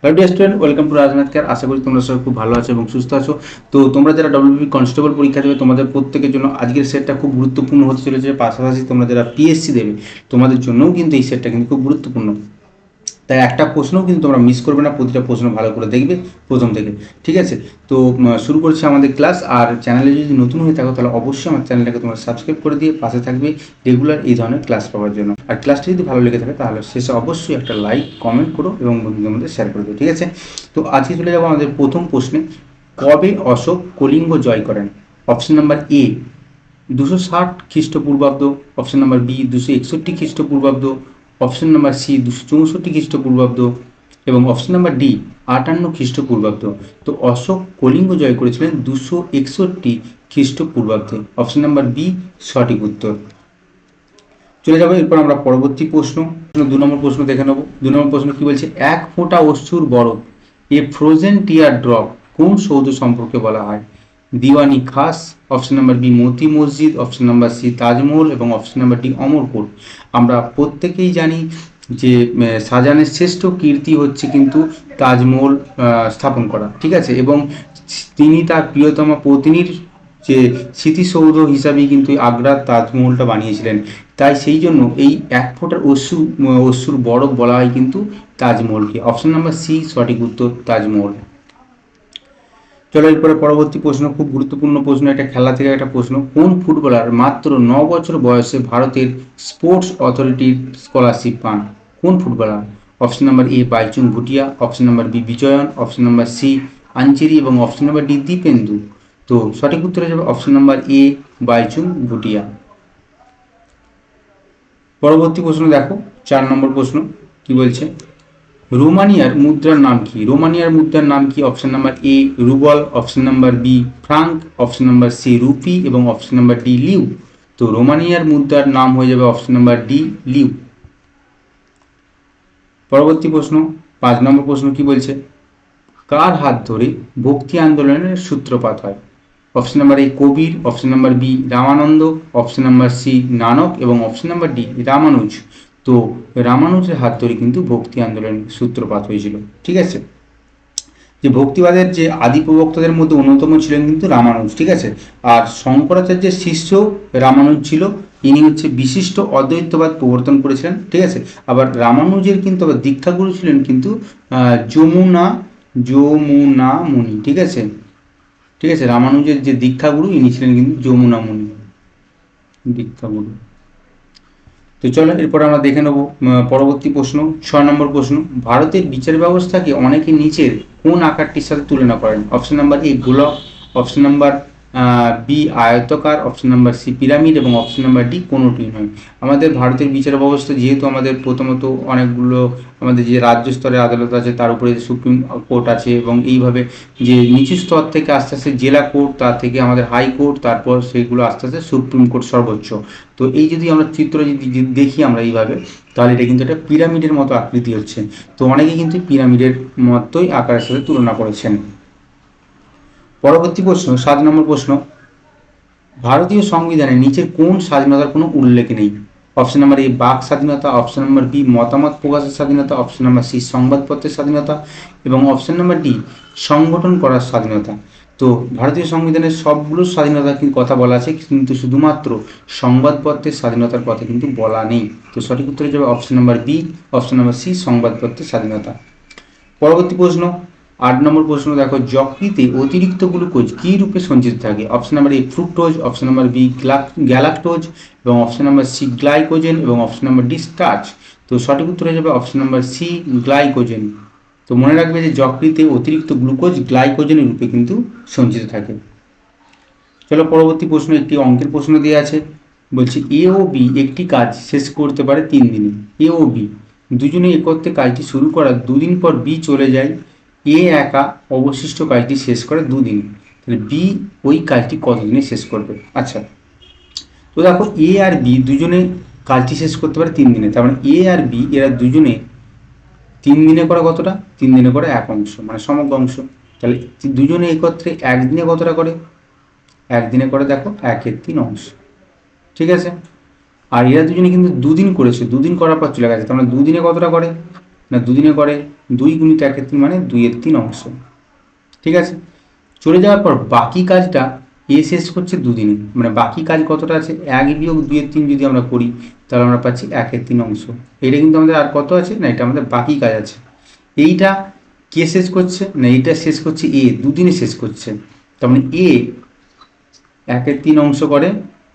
Hello dear student, welcome to Rajnath care. আশা করি তোমরা সবাই খুব ভালো আছো এবং সুস্থ আছো। তো তোমরা যারা ডব্লিউবি কনস্টেবল পরীক্ষা দেবে তোমাদের প্রত্যেকের জন্য আজকের সেটটা খুব গুরুত্বপূর্ণ হতে চলেছে। পাশাপাশি তোমরা যারা পিএসসি দেবে তোমাদের জন্যও কিন্তু এই সেটটা কিন্তু খুব গুরুত্বপূর্ণ। তাই একটা প্রশ্নও কিন্তু তোমরা মিস করবে না, প্রতিটা প্রশ্ন ভালো করে দেখবে প্রথম থেকে, ঠিক আছে? তো শুরু করছি আমাদের ক্লাস। আর চ্যানেলে যদি নতুন হয়ে থাকো তাহলে অবশ্যই আমার চ্যানেলটাকে তোমরা সাবস্ক্রাইব করে দিয়ে পাশে থাকবে রেগুলার এই ধরনের ক্লাস পাওয়ার জন্য। আর ক্লাসটা যদি ভালো লেগে থাকে তাহলে শেষে অবশ্যই একটা লাইক কমেন্ট করো এবং বন্ধুদের মধ্যে শেয়ার করে দিও, ঠিক আছে? তো আজকে চলে যাবো আমাদের প্রথম প্রশ্নে। কবে অশোক কলিঙ্গ জয় করেন? অপশন নাম্বার এ 260 খ্রিস্টপূর্বাব্দ, অপশন নাম্বার বি 261 খ্রিস্টপূর্বাব্দ, অপশন নাম্বার সি 264 খ্রিস্টপূর্বাব্দ এবং অপশন নাম্বার ডি 58 খ্রিস্টপূর্বাব্দ। তো অশোক কলিঙ্গ জয় করেছিলেন 261 খ্রিস্টপূর্বাব্দে। অপশন নাম্বার বি সঠিক উত্তর। চলে যাবো এরপর আমরা পরবর্তী প্রশ্ন। 2 নম্বর প্রশ্ন দেখে নেব। 2 নম্বর প্রশ্ন কি বলছে? এক ফোঁটা অশ্রুর বরফ, এ ফ্রোজেন টিয়ার ড্রপ কোন সৌধ সম্পর্কে বলা হয়? দিওয়ানি খাস, অপশন নাম্বার বি মতি মসজিদ, অপশন নাম্বার সি তাজমহল এবং অপশন নাম্বার ডি অমরকোট। আমরা প্রত্যেকেই জানি যে শাহজাহানের শ্রেষ্ঠ কীর্তি হচ্ছে কিন্তু তাজমহল স্থাপন করা, ঠিক আছে? এবং তিনি তার প্রিয়তমা পত্নীর যে স্মৃতিসৌধ হিসাবেই কিন্তু আগ্রার তাজমহলটা বানিয়েছিলেন। তাই সেই জন্য এই এক ফোঁটার অশ্রুর বরফ বলা হয় কিন্তু তাজমহলকে। অপশন নাম্বার সি সঠিক উত্তর, তাজমহল। চলো এরপরে পরবর্তী প্রশ্ন, খুব গুরুত্বপূর্ণ প্রশ্ন, এটা খেলা থেকে একটা প্রশ্ন। কোন ফুটবলার মাত্র 9 বছর বয়সে ভারতের স্পোর্টস অথরিটির স্কলারশিপ পান? কোন footballer? Option number A Baichung Bhutia, option number B Vijayan, option number C Ancheri এবং অপশন নাম্বার ডি দীপেন্দু। তো সঠিক উত্তর হয়ে যাবে option number A Baichung Bhutia. পরবর্তী প্রশ্ন দেখো, 4 নম্বর প্রশ্ন কি বলছে? রোমানিয়ার মুদ্রার নাম কি? রোমানিয়ার মুদ্রার নাম কি? Option number A ruble, option number B franc, option number C rupee এবং অপশন নাম্বার ডি লিউ। তো রোমানিয়ার মুদ্রার নাম হয়ে যাবে অপশন নাম্বার ডি লিউ। পরবর্তী প্রশ্ন, 5 নম্বর প্রশ্ন কি বলছে? কার হাত ধরে ভক্তি আন্দোলনের সূত্রপাত হয়? Option number A Kabir, option number B Ramananda, option number C Nanak এবং অপশন নাম্বার ডি রামানুজ। তো রামানুজের হাত ধরে কিন্তু ভক্তি আন্দোলনের সূত্রপাত হয়েছিল, ঠিক আছে? যে ভক্তিবাদের যে আদি প্রবক্তাদের মধ্যে অন্যতম ছিলেন কিন্তু রামানুজ, ঠিক আছে? আর শঙ্করাচার্যের শিষ্য রামানুজ ছিল। ইনি হচ্ছে বিশিষ্ট অদ্বৈতবাদ প্রবর্তন করেছিলেন, ঠিক আছে? আবার রামানুজের কিন্তু আবার দীক্ষাগুরু ছিলেন কিন্তু যমুনা মুনি, ঠিক আছে? ঠিক আছে, রামানুজের যে দীক্ষাগুরু ইনি ছিলেন কিন্তু যমুনা মুনি দীক্ষাগুরু। তো চলো এরপর আমরা দেখে নেব পরবর্তী প্রশ্ন। 6 নম্বর প্রশ্ন, ভারতের বিচার ব্যবস্থাকে অনেকে নিচের কোন আকারটির সাথে তুলনা করেন? অপশন নাম্বার এ গোলক, অপশন নাম্বার বি আয়তকার, অপশন নাম্বার সি পিরামিড এবং অপশন নাম্বার ডি কোনোটি নয়। আমাদের ভারতের বিচার ব্যবস্থা যেহেতু আমাদের প্রথমত অনেকগুলো আমাদের যে রাজ্য স্তরের আদালত আছে, তার উপরে সুপ্রিম কোর্ট আছে এবং এইভাবে যে নিচু স্তর থেকে আস্তে আস্তে জেলা কোর্ট, তার থেকে আমাদের হাইকোর্ট, তারপর সেইগুলো আস্তে আস্তে সুপ্রিম কোর্ট সর্বোচ্চ। তো এই যদি আমরা চিত্র যদি দেখি আমরা এইভাবে, তাহলে এটা কিন্তু একটা পিরামিডের মতো আকৃতি হচ্ছে। তো অনেকে কিন্তু পিরামিডের মতোই আকারের সাথে তুলনা করেছেন। পরবর্তী প্রশ্ন, 7 নম্বর প্রশ্ন, ভারতীয় সংবিধানে নিচের কোন স্বাধীনতার কোনো উল্লেখ নেই? অপশন নাম্বার এ বাক স্বাধীনতা, অপশন নাম্বার বি মতামত প্রকাশের স্বাধীনতা, অপশন নাম্বার সি সংবাদপত্রের স্বাধীনতা এবং অপশন নাম্বার ডি সংগঠন করার স্বাধীনতা। তো ভারতীয় সংবিধানের সবগুলো স্বাধীনতার কথা বলা আছে কিন্তু শুধুমাত্র সংবাদপত্রের স্বাধীনতার কথা কিন্তু বলা নেই। তো সঠিক উত্তর হয়ে যাবে option number B, option number C সংবাদপত্রের স্বাধীনতা। পরবর্তী প্রশ্ন, 8 নম্বর প্রশ্ন দেখো, যকৃতে অতিরিক্ত গ্লুকোজ কী রূপে সঞ্চিত থাকে? Option number A fructose, option number B galactose এবং অপশন নাম্বার সি গ্লাইকোজেন এবং অপশন নাম্বার ডি স্টার্চ। তো সঠিক উত্তর হয়ে যাবে অপশন নাম্বার সি গ্লাইকোজেন। তো মনে রাখবে যে যকৃতে অতিরিক্ত গ্লুকোজ গ্লাইকোজেনের রূপে কিন্তু সঞ্চিত থাকে। চলো পরবর্তী প্রশ্ন, একটি অঙ্কের প্রশ্ন দেওয়া আছে। বলছে এ ও বি একটি কাজ শেষ করতে পারে 3 দিনে। এ ও বি দুজনে একত্রে কাজটি শুরু করার 2 দিন পর বি চলে যায়। এ একা অবশিষ্ট কাজটি শেষ করে 2 দিন। তাহলে বি ওই কাজটি কতদিনে শেষ করবে? আচ্ছা, তো দেখো এ আর বি দুজনে কাজটি শেষ করতে পারে 3 দিনে। তার মানে এ আর বি এরা দুজনে 3 দিনে করে কতটা? 3 দিনে করে 1 অংশ, মানে সমগ্র অংশ। তাহলে দুজনে একত্রে একদিনে কতটা করে? একদিনে করে দেখো 1/3 অংশ, ঠিক আছে? আর এরা দুজনে কিন্তু 2 দিন করেছে, 2 দিন করার পর চলে গেছে। তার মানে 2 দিনে কতটা করে? না 2 দিনে করে 2 গুণিত 1/3 মানে 2/3 অংশ। ঠিক আছে, চলে যাওয়ার পর বাকি কাজটা এ শেষ করছে দুদিনে, মানে বাকি কাজ কতটা আছে 1 বিয়োগ 2/3 যদি আমরা করি তাহলে আমরা পাচ্ছি 1/3 অংশ। এটা কিন্তু আমাদের আর কত আছে না, এটা আমাদের বাকি কাজ আছে। এইটা কে শেষ করছে না, এইটা শেষ করছে এ, দুদিনে শেষ করছে। তার মানে এ 1/3 অংশ করে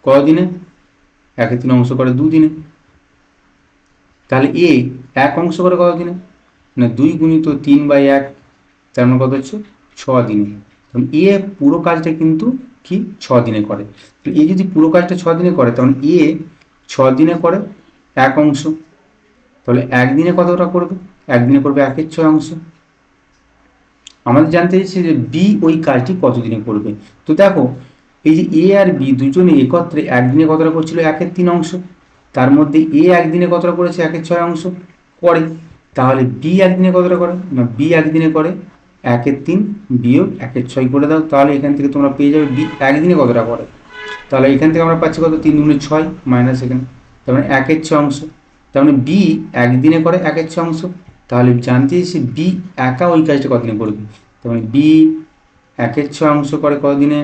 কদিনে, 1/3 অংশ করে দুদিনে। তাহলে এ 1 অংশ করে কতদিনে না 2 গুণিত 3/1, তার মানে কত হচ্ছে 6 দিনে। এ পুরো কাজটা কিন্তু কি 6 দিনে করে। এ যদি পুরো কাজটা 6 দিনে করে তখন এ 6 দিনে করে 1 অংশ, তাহলে একদিনে কতটা করবে, একদিনে করবে 1/6 অংশ। আমাদের জানতে চাইছে যে বি ওই কাজটি কত দিনে করবে। তো দেখো এই যে এ আর বি দুজনে একত্রে একদিনে কতটা করছিল 1/3 অংশ, তার মধ্যে এ একদিনে কতটা করেছে 1/6 অংশ করে। তাহলে বি একদিনে কতটা করে না, বি একদিনে করে 1/3 বিয়োগ 1/6 করে দাও, তাহলে এখান থেকে তোমরা পেয়ে যাবে বি একদিনে কতটা করে। তাহলে এখান থেকে আমরা পাচ্ছি কত 3 গুণে 6 মাইনাস এখানে, তার মানে 1/6 অংশ। তার মানে বি একদিনে করে 1/6 অংশ। তাহলে জানতে চাইছি বি একা ওই কাজটা কতদিনে করবে। তার মানে বি 1/6 অংশ করে কতদিনে,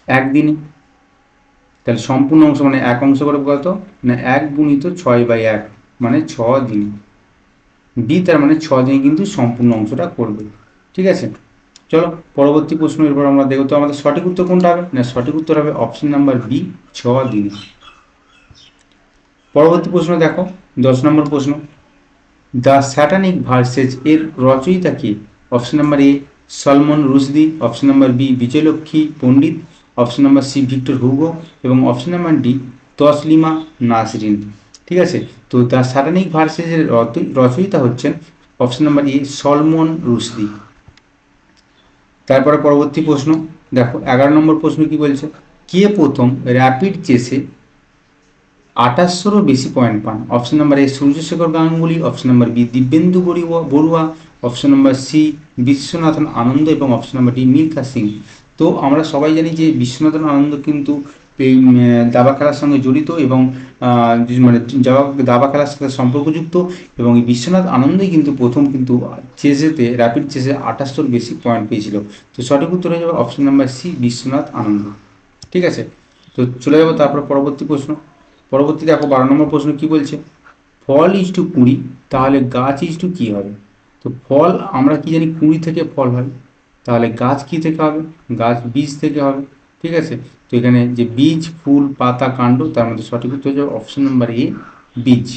একদিনে। তাহলে সম্পূর্ণ অংশ মানে 1 অংশ করে কত না 1 গুণিত 6/1 মানে 6 দিন। বি তার মানে 6 দিনে কিন্তু সম্পূর্ণ অংশটা করবে। ঠিক আছে, চলো পরবর্তী প্রশ্ন এরপর আমরা দেখব। তো আমাদের সঠিক উত্তর কোনটা হবে না, সঠিক উত্তর হবে অপশন নাম্বার বি 6 দিনে। পরবর্তী প্রশ্ন দেখো 10 নম্বর প্রশ্ন, দ্য স্যাটানিক ভার্সেস এর রচয়িতা কি। Option number A Salman Rushdie, option number B Vijayalakshmi Pandit, option number C Victor Hugo এবং option number D Taslima Nasrin. ঠিক আছে, তো দ্য স্যাটানিক ভার্সেস এর রচয়িতা হচ্ছেন option number A Salman Rushdie. তারপরে পরবর্তী প্রশ্ন দেখো 11 নম্বর প্রশ্ন কি বলছে, কে প্রথম র্যাপিড চেসে 2800-রও বেশি পয়েন্ট পান। Option number A Suryashekhar Ganguly, option number B Dibyendu Barua, option number C Viswanathan Anand এবং option number D Milkha Singh. তো আমরা সবাই জানি যে বিশ্বনাথন আনন্দ কিন্তু এই দাবা খেলার সঙ্গে জড়িত এবং মানে দাবা খেলার সাথে সম্পর্কযুক্ত, এবং এই বিশ্বনাথ আনন্দই কিন্তু প্রথম কিন্তু চেসেতে র্যাপিড চেসে 2800-র বেশি পয়েন্ট পেয়েছিল। তো সঠিক উত্তর হয়ে যাবে অপশন নাম্বার সি বিশ্বনাথ আনন্দ। ঠিক আছে, তো চলে যাবো তারপর পরবর্তী প্রশ্ন। পরবর্তী দেখো 12 নম্বর প্রশ্ন কি বলছে, ফল ইজ টু কুঁড়ি তাহলে গাছ ইজ টু কী হবে। তো ফল আমরা কি জানি কুঁড়ি থেকে ফল হয়, তাহলে গাছ কি থেকে হবে, গাছ বীজ থেকে হবে। ঠিক আছে, তো এখানে যে বীজ ফুল পাতা কাণ্ড, তার মধ্যে সঠিক উত্তর হয়ে যাবে অপশন নাম্বার এ বীজ।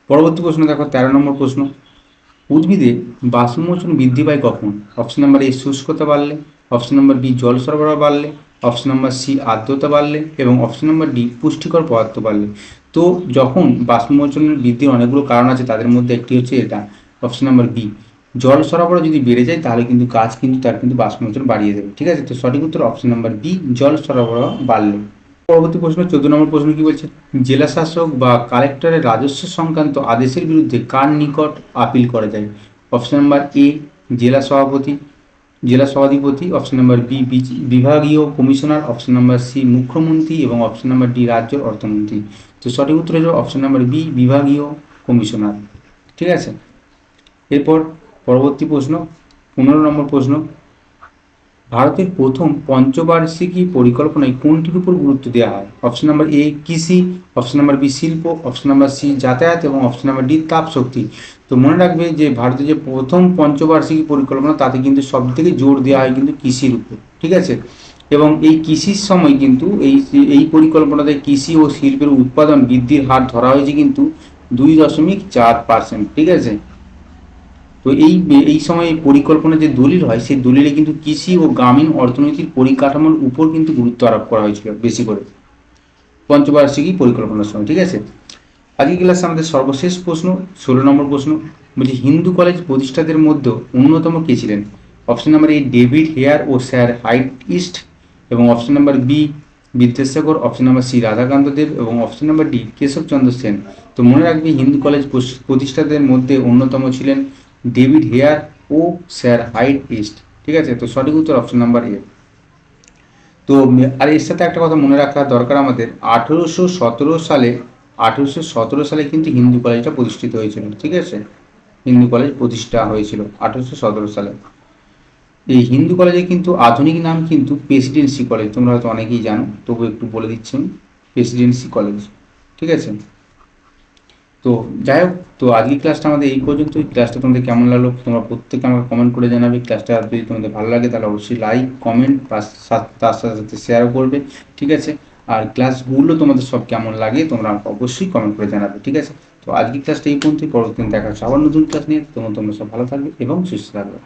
পরবর্তী প্রশ্ন দেখো 13 নম্বর প্রশ্ন, উদ্ভিদে বাষ্পমোচন বৃদ্ধি পায় কখন। অপশন নাম্বার এ শুষ্কতা বাড়লে, অপশন নাম্বার বি জল সরবরাহ বাড়লে, অপশন নাম্বার সি আর্দ্রতা বাড়লে এবং অপশন নাম্বার ডি পুষ্টিকর পদার্থ বাড়লে। তো যখন বাষ্পমোচনের বৃদ্ধির অনেকগুলো কারণ আছে, তাদের মধ্যে একটি হচ্ছে এটা অপশন নাম্বার বি, জল সরবরাহ যদি বেড়ে যায় তাহলে কিন্তু গাছ কিন্তু তার কিন্তু বাষ্পমোচন বাড়িয়ে দেবে। ঠিক আছে, তো সঠিক উত্তর অপশন নাম্বার বি জল সরবরাহ বাড়লে। পরবর্তী প্রশ্ন 14 নম্বর প্রশ্ন কি বলছে, জেলা শাসক বা কালেক্টরের রাজস্ব সংক্রান্ত আদেশের বিরুদ্ধে কার নিকট আপিল করা যায়। অপশন নাম্বার এ জেলা সভাপতি জেলা সভাধিপতি, অপশন নাম্বার বি বিভাগীয় কমিশনার, অপশন নাম্বার সি মুখ্যমন্ত্রী এবং অপশন নাম্বার ডি রাজ্যের অর্থমন্ত্রী। তো সঠিক উত্তর হয়ে যাবে অপশন নাম্বার বি বিভাগীয় কমিশনার। ঠিক আছে, এরপর পরবর্তী প্রশ্ন 15 নম্বর প্রশ্ন, ভারতের প্রথম পঞ্চবার্ষিকী পরিকল্পনায় কোনটির উপর গুরুত্ব দেওয়া হয়। অপশন নাম্বার এ কৃষি, অপশন নাম্বার বি শিল্প, অপশন নাম্বার সি যাতায়াত এবং অপশন নাম্বার ডি তাপ শক্তি। তো মনে রাখবে যে ভারতের যে প্রথম পঞ্চবার্ষিকী পরিকল্পনা তাতে কিন্তু সব থেকে জোর দেওয়া হয় কিন্তু কৃষির উপর। ঠিক আছে, এবং এই কৃষির সময় কিন্তু এই পরিকল্পনাতে কৃষি ও শিল্পের উৎপাদন বৃদ্ধির হার ধরা হয়েছে কিন্তু 2.4%। ঠিক আছে, তো এই সময় পরিকল্পনা যে দলিল হয় সেই দলিলে কিন্তু কৃষি ও গ্রামীণ অর্থনীতির পরিকাঠামোর উপর কিন্তু গুরুত্ব আরোপ করা হয়েছিল বেশি করে পঞ্চবার্ষিকী পরিকল্পনার সময়। ঠিক আছে, আজকে ক্লাসে আমাদের সর্বশেষ প্রশ্ন 16 নম্বর প্রশ্ন বলছি, হিন্দু কলেজ প্রতিষ্ঠাতাদের মধ্যে অন্যতম কে ছিলেন। Option number A David Hare ও স্যার হাইট ইস্ট এবং option number B Vidyasagar, option number C Radhakanta Deb এবং option number D Keshabchandra Sen. তো মনে রাখবে হিন্দু কলেজ প্রতিষ্ঠাতাদের মধ্যে অন্যতম ছিলেন ডেভিড হেয়ার ও স্যার হাইট ইস্ট। ঠিক আছে, তো সঠিক উত্তর অপশন নাম্বার এ। তো আর এর সাথে একটা কথা মনে রাখা দরকার আমাদের, 1817 সালে 1817 সালে কিন্তু হিন্দু কলেজটা প্রতিষ্ঠিত হয়েছিল, ঠিক আছে, হিন্দু কলেজ প্রতিষ্ঠা হয়েছিল 1817 সালে। এই হিন্দু কলেজের কিন্তু আধুনিক নাম কিন্তু প্রেসিডেন্সি কলেজ, তোমরা হয়তো অনেকেই জানো, তবু একটু বলে দিচ্ছি আমি, প্রেসিডেন্সি কলেজ, ঠিক আছে। তো যাই হোক, তো আজকের ক্লাসটা আমাদের এই পর্যন্তই। ক্লাসটা তোমাদের কেমন লাগলো তোমরা প্রত্যেকে আমাকে কমেন্ট করে জানাবে। ক্লাসটা যদি তোমাদের ভালো লাগে তাহলে অবশ্যই লাইক, কমেন্ট, তার সাথে সাথে শেয়ারও করবে, ঠিক আছে। আর ক্লাসগুলো তোমাদের সব কেমন লাগে তোমরা আমাকে অবশ্যই কমেন্ট করে জানাবে, ঠিক আছে। তো আজকের ক্লাসটা এই পর্যন্তই, পরবর্তী দিন দেখা হচ্ছে আবার নতুন ক্লাস নিয়ে। তোমরা সব ভালো থাকবে এবং সুস্থ থাকবে।